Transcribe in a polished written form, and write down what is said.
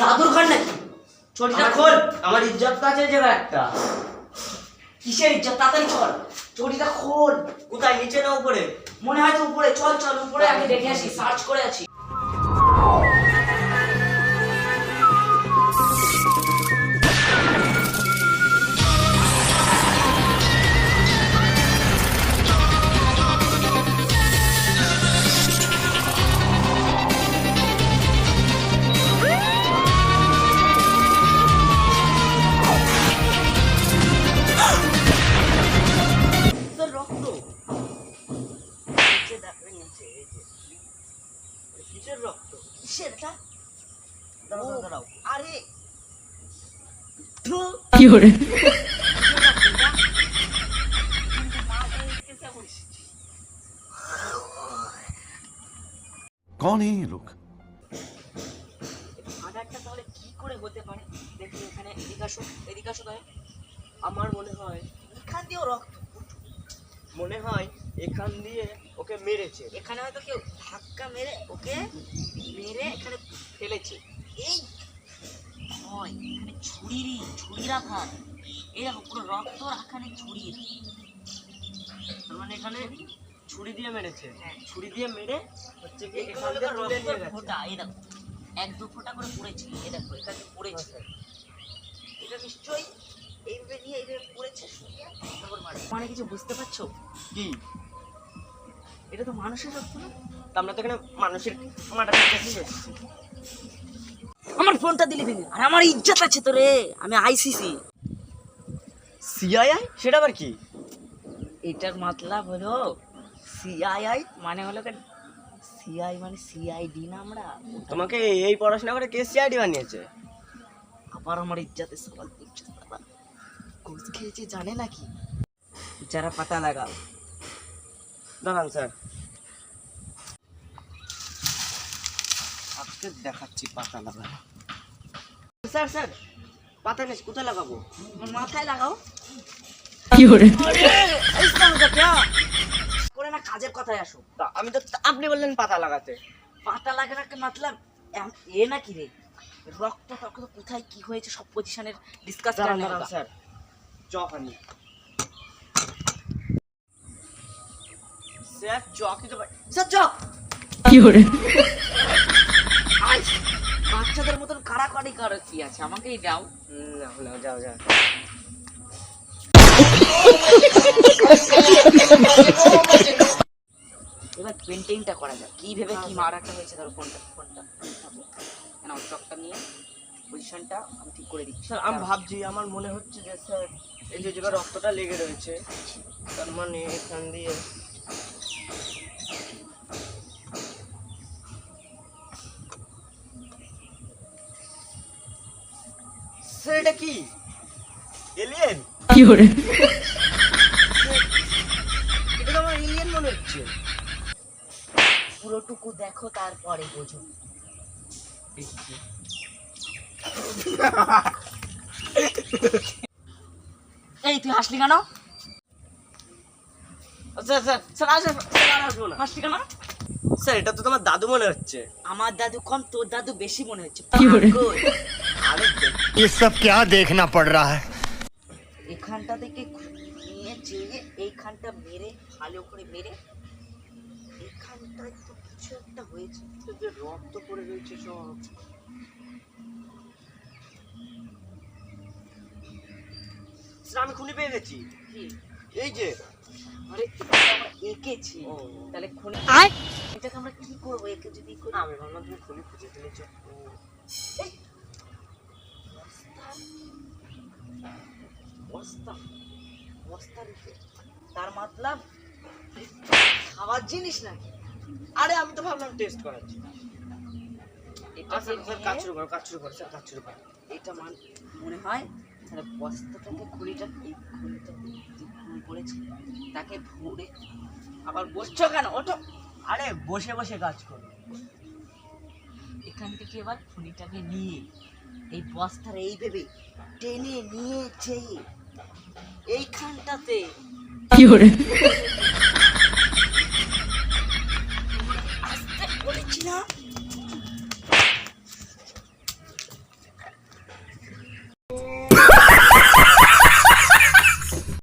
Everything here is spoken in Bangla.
দাদুর ঘর নাকি? চটিটা খোল, আমার ইজ্জত আছে যে একটা। কিসের ইজ্জত? তাড়াতাড়ি চল, চটিটা খোল। কোথায়, নিচে না উপরে? মনে হয় তো উপরে। চল চল উপরে, আগে দেখে আসি, সার্চ করে আছি। রক্ত কিসের রক্ত? কিসের এটা? দাঁড়াও দাঁড়াও। আরে কি হরে कौन है ये लोग? আধারটা তাহলে কি করে হতে পারে? দেখি এখানে, এদিকে আসো, এদিকে আসো। তাহলে আমার মনে হয়, এখান দিয়েও রক্ত। মনে হয় এখান দিয়ে ওকে মেরেছে। এখানে হয়তো কেউ ধাক্কা মেরে ওকে মেরে এখানে ফেলেছে। এই হয় এখানে ছুরির আঘাত। এই দেখো পুরো রক্ত এখানে ছুরির। তার মানে এখানে ছুরি দিয়ে মেরেছে। হ্যাঁ। ছুরি দিয়ে মেরে হচ্ছে কি এখান এখান দিয়ে তুলে নিয়ে গেছে। ফোঁটা, এই দেখো 1-2 ফোঁটা করে পড়েছে। এই দেখো এখানে পড়েছে। এটা নিশ্চয়ই এইভাবে নিয়ে এইভাবে পড়েছে, শুকিয়ে তারপর মারে। মানে কিছু বুঝতে পারছো? কি? এটা তো মানুষের রক্ত না? তা আমরা তো এখানে মানুষের মার্ডার করতে এসেছি। আমার ফোনটা দিলি ভেঙে। আর আমার ইজ্জত আছে তো রে, আমি আইসিসি। সিআইআই? সেটা আবার কি? এটার মতলব হলো সিআইআই মানে হলো সিআই মানে সিআইডি না আমরা। তোমাকে এই পড়াশোনা করে কে সিআইডি বানিয়েছে? আবার আমার ইজ্জতের সওয়াল করছে। ঘুষ খেয়েছে জানে নাকি? যারা পাতা লাগাও। দাঁড়ান স্যার, আজকে দেখাচ্ছি পাতা লাগানো। স্যার স্যার, পাতা নেই, কোথায় লাগাবো? মাথায় লাগাও। কি হরে করে না, কাজের কথায় আসো। তা আমি তো, আপনি বললেন পাতা লাগাতে। পাতা লাগানোকে মতলব এ নাকি রে? রক্ত টক্ত কোথায় কি হয়েছে সব পজিশনের ডিসকাস দাঁড়ান করা দাঁড়ান স্যার, চক আনি। স্যার চকই তো স্যার চক। কি হরে বাচ্চাদের মতন কাড়াকাড়ি করে কি আছে, আমাকেই দাও। না না, যাও যাও। এবার পেন্টিংটা করা যাক, কি ভেবে কি মারাটা হয়েছে। ধরো ফোনটা না, চকটা নিয়ে পজিশনটা আমি ঠিক করে দিচ্ছি। স্যার আমি ভাবছি, আমার মনে হচ্ছে যে স্যার এই যে জায়গায় রক্তটা লেগে রয়েছে, তার মানে এখান দিয়ে স্যার এটা কি এলিয়েন? কি হরে এটা তো আমার এলিয়েন মনে হচ্ছে। পুরোটুকু দেখো তারপরে বোঝো। এই তুই হাসলি কেন? স্যার স্যার স্যার আসুন, স্যার আর আসবো না। হাসলি কেন? স্যার এটা তো তোমার দাদু মনে হচ্ছে। আমার দাদু কম, তোর দাদু বেশি মনে হচ্ছে। কি বলে? পাগল। আরে ये सब क्या देखना पड़ रहा है? এখানটা থেকে নিয়ে যেয়ে এইখানটা মেরে, ভালো করে মেরে, এখানটায় তো কিছু একটা হয়েছে। যে রক্ত পড়ে রয়েছে সব। স্যার আমি খুনি পেয়ে গেছি। কি? এই যে আরে এটা তো আমরা এঁকেছি। ও। তাহলে খুনি এটাকে আমরা কি করবো? একে যদি করি, আমি ভাবলাম তুমি খুনি খুঁজে ফেলেছো। এই বস্তা বস্তা রেখে, তার মতলব খাওয়ার জিনিস নাকি? আরে আমি তো ভাবলাম টেস্ট করাচ্ছি। এটা স্যার স্যার কাজ শুরু করো, কাজ শুরু করো স্যার, কাজ শুরু করো। এটা মনে হয় তাহলে বস্তাটাকে খুলিটা, এই খুলিটা যে খুলি পড়েছে তাকে ভরে। আবার বসছো কেন? ওঠো। আরে বসে বসে কাজ করো। এখান থেকে এবার খুলিটাকে নিয়ে এই বস্তার এই ভেবে টেনে নিয়ে যেয়ে এইখানটাতে কি হরে